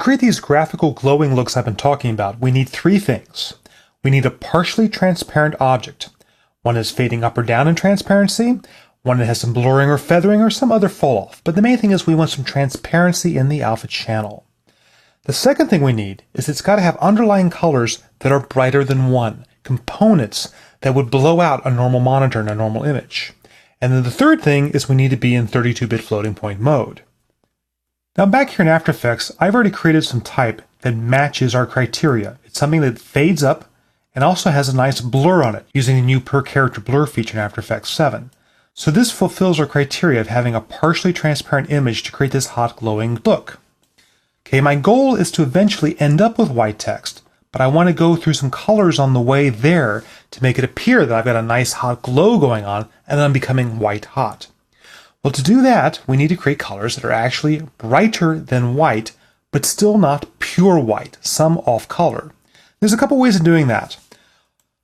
create these graphical glowing looks I've been talking about, we need three things. We need a partially transparent object. One is fading up or down in transparency, one that has some blurring or feathering or some other fall off, but the main thing is we want some transparency in the alpha channel. The second thing we need is it's got to have underlying colors that are brighter than 1, components that would blow out a normal monitor in a normal image. And then the third thing is we need to be in 32-bit floating point mode. Now back here in After Effects, I've already created some type that matches our criteria. It's something that fades up and also has a nice blur on it using the new per character blur feature in After Effects 7. So this fulfills our criteria of having a partially transparent image to create this hot glowing look. Okay, my goal is to eventually end up with white text, but I want to go through some colors on the way there to make it appear that I've got a nice hot glow going on and that I'm becoming white hot. Well, to do that, we need to create colors that are actually brighter than white, but still not pure white, some off color. There's a couple ways of doing that.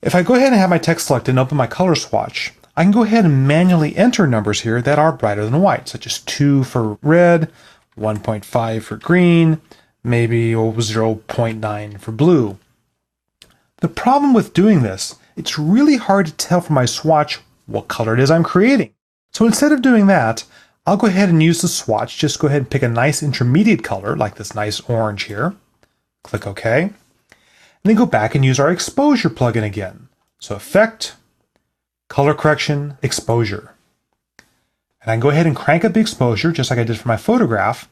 If I go ahead and have my text selected and open my color swatch, I can go ahead and manually enter numbers here that are brighter than white, such as 2 for red, 1.5 for green, maybe 0.9 for blue. The problem with doing this, it's really hard to tell from my swatch what color it is I'm creating. So instead of doing that, I'll go ahead and use the swatch. Just go ahead and pick a nice intermediate color, like this nice orange here. Click OK. And then go back and use our exposure plugin again. So Effect, Color Correction, Exposure. And I can go ahead and crank up the exposure, just like I did for my photograph,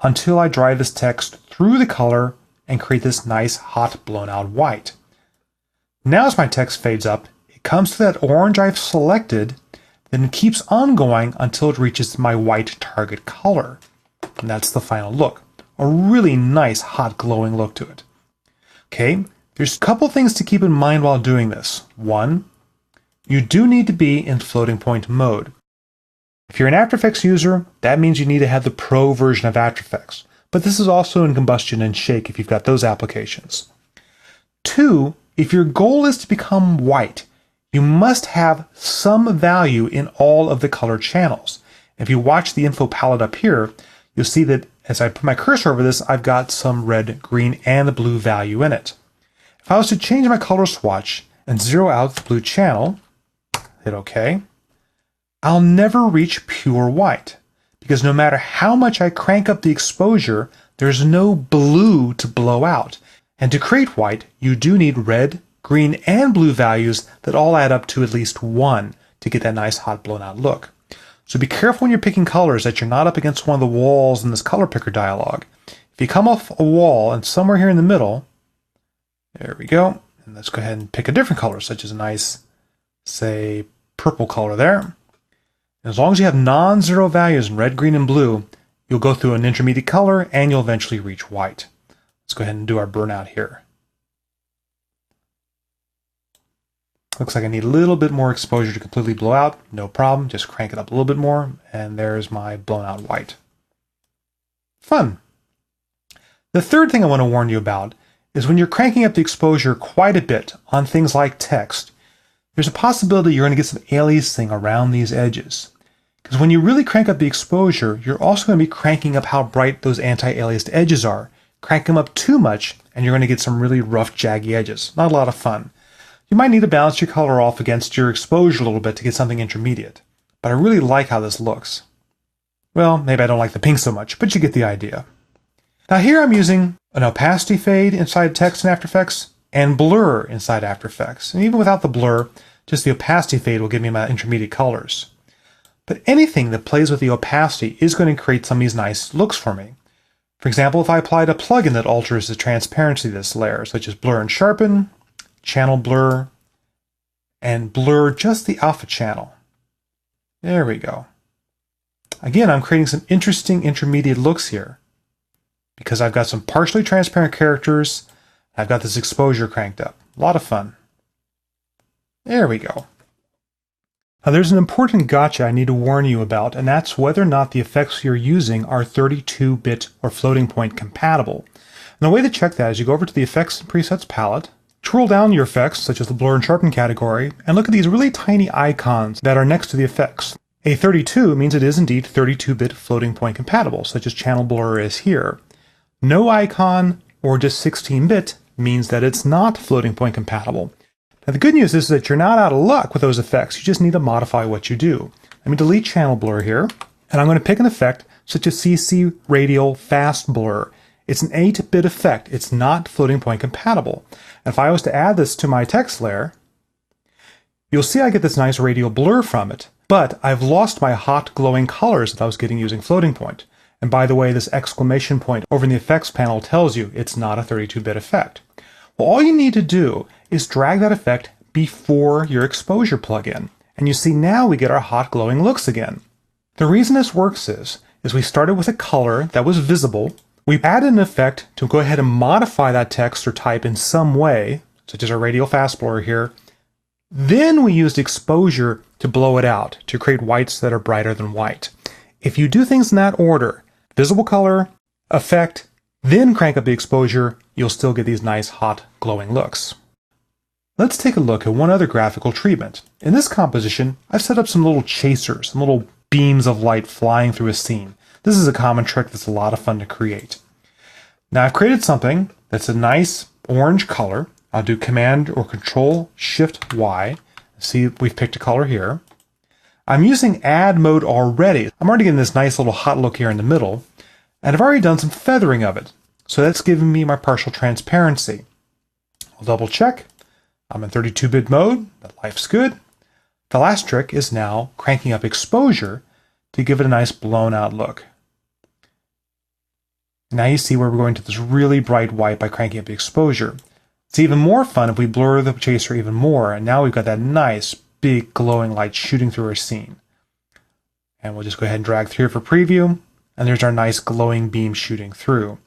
until I drive this text through the color and create this nice hot blown out white. Now as my text fades up, it comes to that orange I've selected, then it keeps on going until it reaches my white target color. And that's the final look. A really nice hot glowing look to it. Okay, there's a couple things to keep in mind while doing this. One, you do need to be in floating point mode. If you're an After Effects user, that means you need to have the Pro version of After Effects, but this is also in Combustion and Shake if you've got those applications. Two, if your goal is to become white, you must have some value in all of the color channels. If you watch the info palette up here, you'll see that as I put my cursor over this, I've got some red, green, and blue value in it. If I was to change my color swatch and zero out the blue channel, hit OK, I'll never reach pure white, because no matter how much I crank up the exposure, there's no blue to blow out. And to create white, you do need red, green, and blue values that all add up to at least 1 to get that nice hot blown out look. So be careful when you're picking colors that you're not up against one of the walls in this color picker dialog. If you come off a wall and somewhere here in the middle, there we go, and let's go ahead and pick a different color, such as a nice, say, purple color there. As long as you have non-zero values in red, green, and blue, you'll go through an intermediate color and you'll eventually reach white. Let's go ahead and do our burnout here. Looks like I need a little bit more exposure to completely blow out. No problem, just crank it up a little bit more, and there's my blown out white. Fun. The third thing I want to warn you about is when you're cranking up the exposure quite a bit on things like text, there's a possibility you're going to get some aliasing around these edges. Because when you really crank up the exposure, you're also going to be cranking up how bright those anti-aliased edges are. Crank them up too much, and you're going to get some really rough, jaggy edges. Not a lot of fun. You might need to balance your color off against your exposure a little bit to get something intermediate. But I really like how this looks. Well, maybe I don't like the pink so much, but you get the idea. Now here I'm using an opacity fade inside text in After Effects and blur inside After Effects. And even without the blur, just the opacity fade will give me my intermediate colors. But anything that plays with the opacity is going to create some of these nice looks for me. For example, if I applied a plugin that alters the transparency of this layer, such as Blur and Sharpen, Channel Blur, and blur just the alpha channel. There we go. Again, I'm creating some interesting intermediate looks here because I've got some partially transparent characters. I've got this exposure cranked up. A lot of fun. There we go. Now there's an important gotcha I need to warn you about, and that's whether or not the effects you're using are 32-bit or floating point compatible. And the way to check that is you go over to the Effects and Presets palette, scroll down your effects, such as the Blur and Sharpen category, and look at these really tiny icons that are next to the effects. A 32 means it is indeed 32-bit floating point compatible, such as Channel Blur is here. No icon or just 16-bit means that it's not floating point compatible. Now the good news is that you're not out of luck with those effects. You just need to modify what you do. Let me delete channel blur here, and I'm going to pick an effect such as CC Radial Fast Blur. It's an 8-bit effect. It's not floating point compatible. And if I was to add this to my text layer, you'll see I get this nice radial blur from it, but I've lost my hot glowing colors that I was getting using floating point. And by the way, this exclamation point over in the effects panel tells you it's not a 32-bit effect. Well, all you need to do is drag that effect before your exposure plugin. And you see now we get our hot glowing looks again. The reason this works is we started with a color that was visible. We added an effect to go ahead and modify that text or type in some way, such as our radial fast blur here. Then we used exposure to blow it out, to create whites that are brighter than white. If you do things in that order, visible color, effect, then crank up the exposure, you'll still get these nice hot glowing looks. Let's take a look at one other graphical treatment. In this composition, I've set up some little chasers, some little beams of light flying through a scene. This is a common trick that's a lot of fun to create. Now I've created something that's a nice orange color. I'll do Command or Control Shift Y. See, we've picked a color here. I'm using add mode already. I'm already getting this nice little hot look here in the middle, and I've already done some feathering of it. So that's giving me my partial transparency. I'll double check. I'm in 32-bit mode. That life's good. The last trick is now cranking up exposure to give it a nice blown out look. Now you see where we're going to this really bright white by cranking up the exposure. It's even more fun if we blur the chaser even more, and now we've got that nice, big, glowing light shooting through our scene. And we'll just go ahead and drag through for preview, and there's our nice glowing beam shooting through.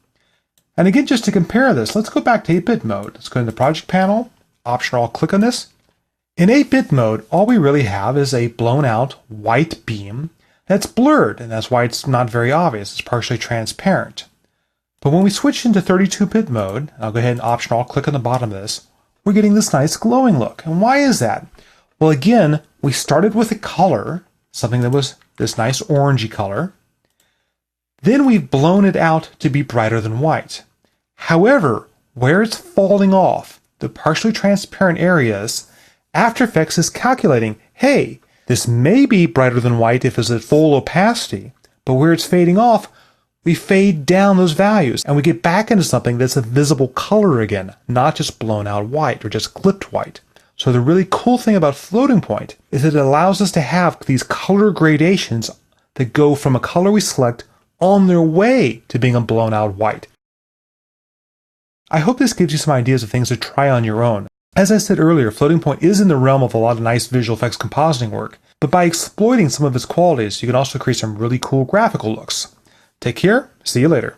And again, just to compare this, let's go back to 8-bit mode. Let's go into the project panel, Option, I'll click on this. In 8-bit mode, all we really have is a blown out white beam that's blurred, and that's why it's not very obvious. It's partially transparent. But when we switch into 32-bit mode, I'll go ahead and Option, I'll click on the bottom of this, we're getting this nice glowing look. And why is that? Well, again, we started with a color, something that was this nice orangey color. Then we've blown it out to be brighter than white. However, where it's falling off, the partially transparent areas, After Effects is calculating, hey, this may be brighter than white if it's at full opacity, but where it's fading off, we fade down those values and we get back into something that's a visible color again, not just blown out white or just clipped white. So the really cool thing about floating point is that it allows us to have these color gradations that go from a color we select on their way to being a blown out white. I hope this gives you some ideas of things to try on your own. As I said earlier, floating point is in the realm of a lot of nice visual effects compositing work, but by exploiting some of its qualities, you can also create some really cool graphical looks. Take care, see you later.